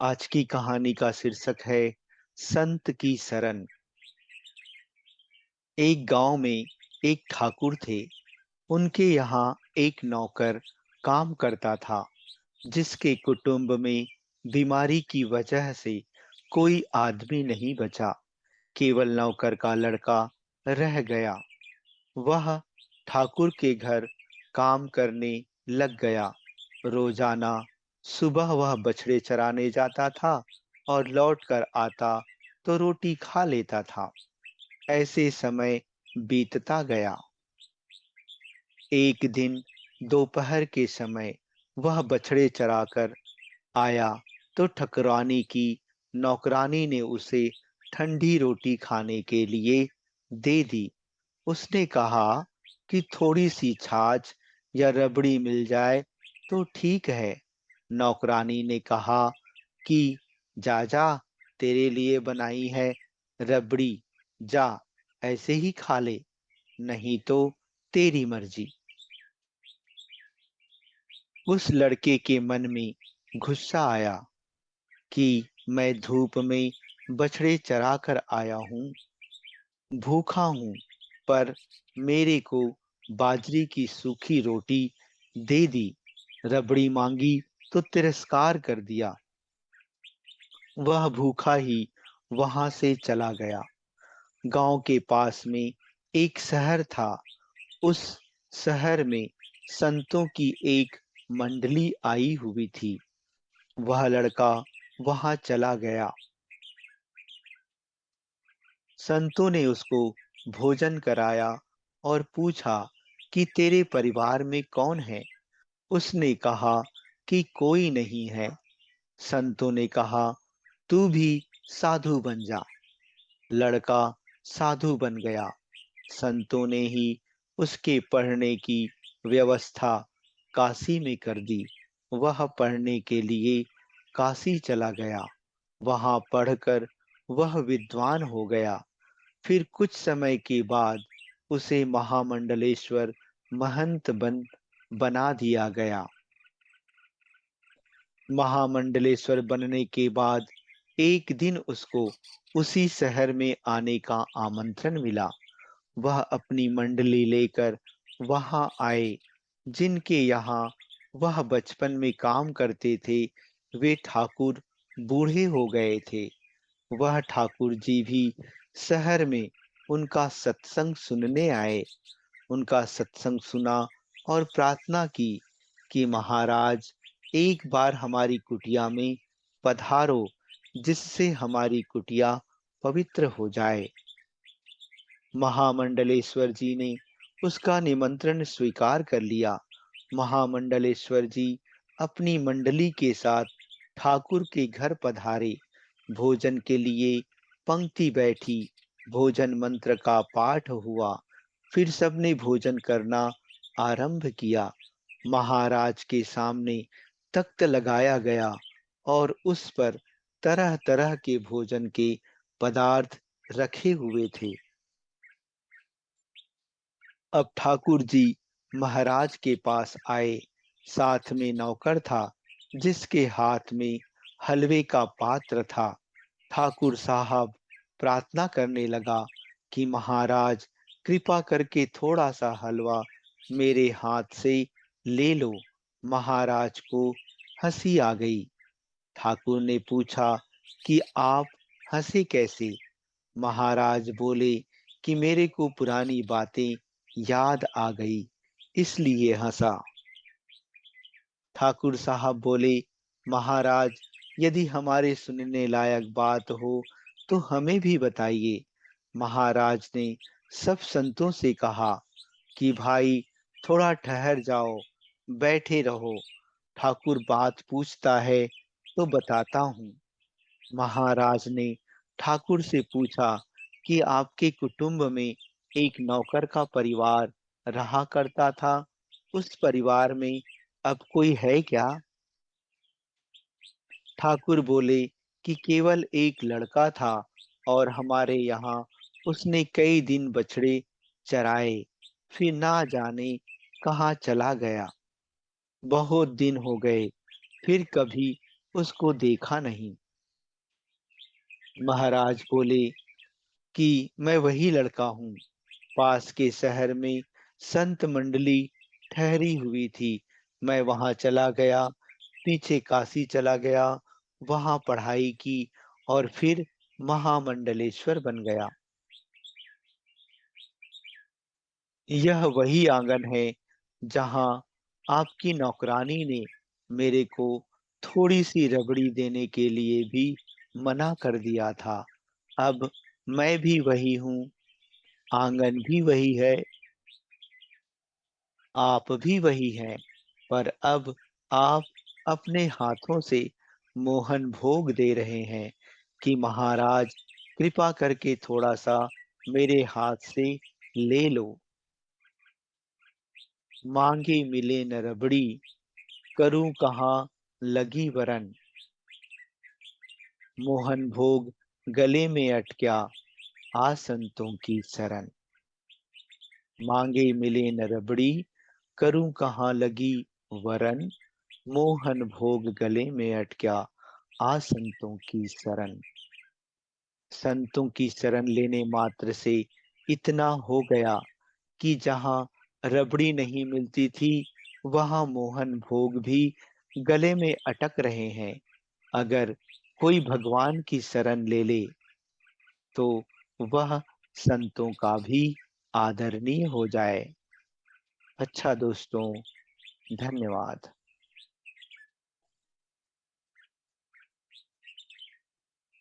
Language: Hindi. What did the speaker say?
आज की कहानी का शीर्षक है संत की शरण। एक गांव में एक ठाकुर थे। उनके यहाँ एक नौकर काम करता था, जिसके कुटुंब में बीमारी की वजह से कोई आदमी नहीं बचा। केवल नौकर का लड़का रह गया। वह ठाकुर के घर काम करने लग गया। रोजाना सुबह वह बछड़े चराने जाता था और लौटकर आता तो रोटी खा लेता था। ऐसे समय बीतता गया। एक दिन दोपहर के समय वह बछड़े चराकर आया तो ठकुरानी की नौकरानी ने उसे ठंडी रोटी खाने के लिए दे दी। उसने कहा कि थोड़ी सी छाछ या रबड़ी मिल जाए तो ठीक है। नौकरानी ने कहा कि जा जा, तेरे लिए बनाई है रबड़ी, जा ऐसे ही खा ले, नहीं तो तेरी मर्जी। उस लड़के के मन में गुस्सा आया कि मैं धूप में बछड़े चरा कर आया हूँ, भूखा हूँ, पर मेरे को बाजरी की सूखी रोटी दे दी, रबड़ी मांगी तो तिरस्कार कर दिया। वह भूखा ही वहां से चला गया। गांव के पास में एक शहर था। उस शहर में संतों की एक मंडली आई हुई थी। वह लड़का वहां चला गया। संतों ने उसको भोजन कराया और पूछा कि तेरे परिवार में कौन है। उसने कहा कि कोई नहीं है। संतों ने कहा, तू भी साधु बन जा। लड़का साधु बन गया। संतों ने ही उसके पढ़ने की व्यवस्था काशी में कर दी। वह पढ़ने के लिए काशी चला गया। वहां पढ़कर वह विद्वान हो गया। फिर कुछ समय के बाद उसे महामंडलेश्वर महंत बना दिया गया। महामंडलेश्वर बनने के बाद एक दिन उसको उसी शहर में आने का आमंत्रण मिला। वह अपनी मंडली लेकर वहां आए। जिनके यहाँ वह बचपन में काम करते थे, वे ठाकुर बूढ़े हो गए थे। वह ठाकुर जी भी शहर में उनका सत्संग सुनने आए। उनका सत्संग सुना और प्रार्थना की कि महाराज, एक बार हमारी कुटिया में पधारो, जिससे हमारी कुटिया पवित्र हो जाए। महामंडलेश्वर जी ने उसका निमंत्रण स्वीकार कर लिया। महामंडलेश्वर जी अपनी मंडली के साथ ठाकुर के घर पधारे। भोजन के लिए पंक्ति बैठी। भोजन मंत्र का पाठ हुआ। फिर सबने भोजन करना आरंभ किया। महाराज के सामने तख्त लगाया गया और उस पर तरह तरह के भोजन के पदार्थ रखे हुए थे। अब ठाकुर जी महाराज के पास आए। साथ में नौकर था, जिसके हाथ में हलवे का पात्र था। ठाकुर साहब प्रार्थना करने लगा कि महाराज, कृपा करके थोड़ा सा हलवा मेरे हाथ से ले लो। महाराज को हंसी आ गई। ठाकुर ने पूछा कि आप हंसे कैसे। महाराज बोले कि मेरे को पुरानी बातें याद आ गई, इसलिए हंसा। ठाकुर साहब बोले, महाराज, यदि हमारे सुनने लायक बात हो तो हमें भी बताइए। महाराज ने सब संतों से कहा कि भाई, थोड़ा ठहर जाओ, बैठे रहो। ठाकुर बात पूछता है तो बताता हूँ। महाराज ने ठाकुर से पूछा कि आपके कुटुंब में एक नौकर का परिवार रहा करता था, उस परिवार में अब कोई है क्या? ठाकुर बोले कि केवल एक लड़का था और हमारे यहाँ उसने कई दिन बछड़े चराए, फिर ना जाने कहाँ चला गया। बहुत दिन हो गए, फिर कभी उसको देखा नहीं। महाराज बोले कि मैं वही लड़का हूँ। पास के शहर में संत मंडली ठहरी हुई थी। मैं वहां चला गया, पीछे काशी चला गया, वहां पढ़ाई की और फिर महामंडलेश्वर बन गया। यह वही आंगन है जहां आपकी नौकरानी ने मेरे को थोड़ी सी रबड़ी देने के लिए भी मना कर दिया था। अब मैं भी वही हूँ, आंगन भी वही है, आप भी वही हैं, पर अब आप अपने हाथों से मोहन भोग दे रहे हैं कि महाराज कृपा करके थोड़ा सा मेरे हाथ से ले लो। मांगे मिले न रबड़ी, करूं कहाँ लगी वरन। मोहन भोग गले में अटक्या, आ संतों की शरण। मांगे मिले न रबड़ी, करूं कहाँ लगी वरन। मोहन भोग गले में अटक्या, आ संतों की शरण। संतों की शरण लेने मात्र से इतना हो गया कि जहां रबड़ी नहीं मिलती थी, वहां मोहन भोग भी गले में अटक रहे हैं। अगर कोई भगवान की शरण ले ले तो वह संतों का भी आदरणीय हो जाए। अच्छा दोस्तों, धन्यवाद।